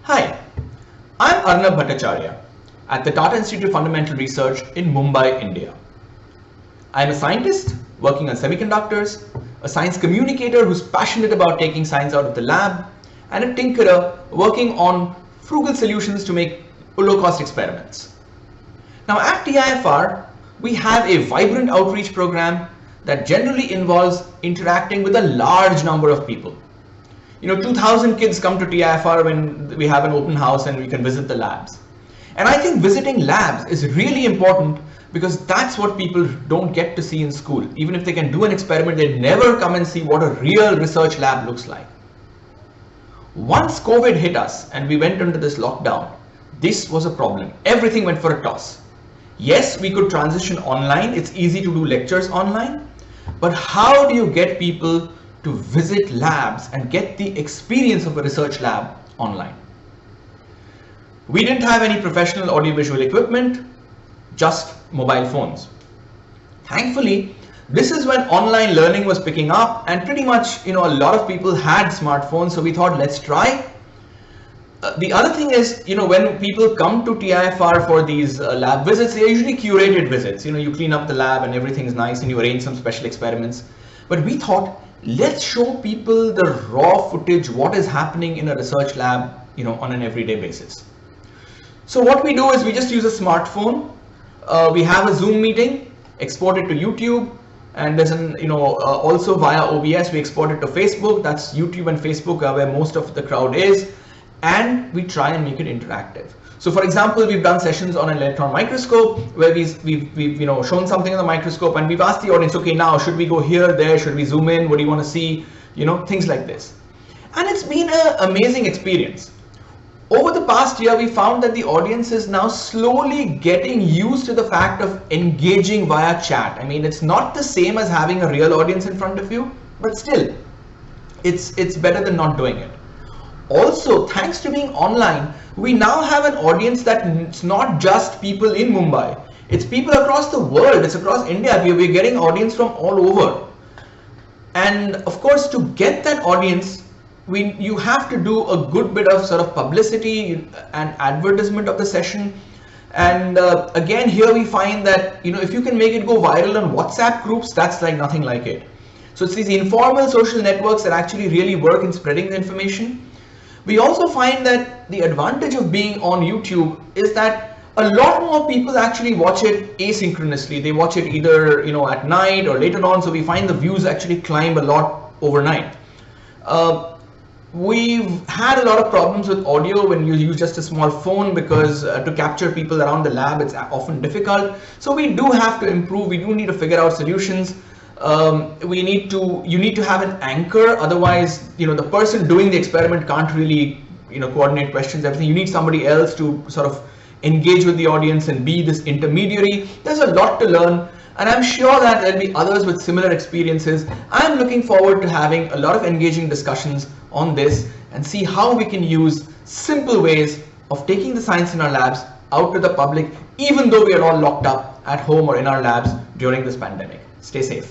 Hi, I'm Arnab Bhattacharya at the Tata Institute of Fundamental Research in Mumbai, India. I'm a scientist working on semiconductors, a science communicator who's passionate about taking science out of the lab, and a tinkerer working on frugal solutions to make low-cost experiments. Now at TIFR, we have a vibrant outreach program that generally involves interacting with a large number of people. 2,000 kids come to TIFR when we have an open house and we can visit the labs. And I think visiting labs is really important because that's what people don't get to see in school. Even if they can do an experiment, they never come and see what a real research lab looks like. Once COVID hit us and we went into this lockdown, this was a problem. Everything went for a toss. Yes, we could transition online. It's easy to do lectures online. But how do you get people to visit labs and get the experience of a research lab online? We didn't have any professional audiovisual equipment, just mobile phones. Thankfully, this is when online learning was picking up and pretty much, a lot of people had smartphones, so we thought, let's try. The other thing is, when people come to TIFR for these lab visits, they're usually curated visits. You clean up the lab and everything's nice and you arrange some special experiments. But we thought, let's show people the raw footage, what is happening in a research lab, on an everyday basis. So what we do is we just use a smartphone. We have a Zoom meeting, export it to YouTube, and there's also via OBS, we export it to Facebook. That's YouTube and Facebook where most of the crowd is. And we try and make it interactive. So for example, we've done sessions on an electron microscope where we've shown something in the microscope and we've asked the audience, okay, now should we go here, there, should we zoom in, what do you want to see, things like this. And it's been an amazing experience. Over the past year, we found that the audience is now slowly getting used to the fact of engaging via chat. I mean, it's not the same as having a real audience in front of you, but still, it's better than not doing it. Also, thanks to being online, we now have an audience that's not just people in Mumbai. It's people across the world. It's across India. We're getting audience from all over. And of course, to get that audience, you have to do a good bit of sort of publicity and advertisement of the session. And again, here we find that, if you can make it go viral on WhatsApp groups, that's like nothing like it. So it's these informal social networks that actually really work in spreading the information. We also find that the advantage of being on YouTube is that a lot more people actually watch it asynchronously. They watch it either at night or later on, so we find the views actually climb a lot overnight. We've had a lot of problems with audio when you use just a small phone because to capture people around the lab, it's often difficult. So we do have to improve. We do need to figure out solutions. You need to have an anchor, otherwise the person doing the experiment can't really coordinate questions, everything. You need somebody else to sort of engage with the audience and be this intermediary. There's a lot to learn, and I'm sure that there'll be others with similar experiences. I'm looking forward to having a lot of engaging discussions on this and see how we can use simple ways of taking the science in our labs out to the public, even though we are all locked up at home or in our labs during this pandemic. Stay safe.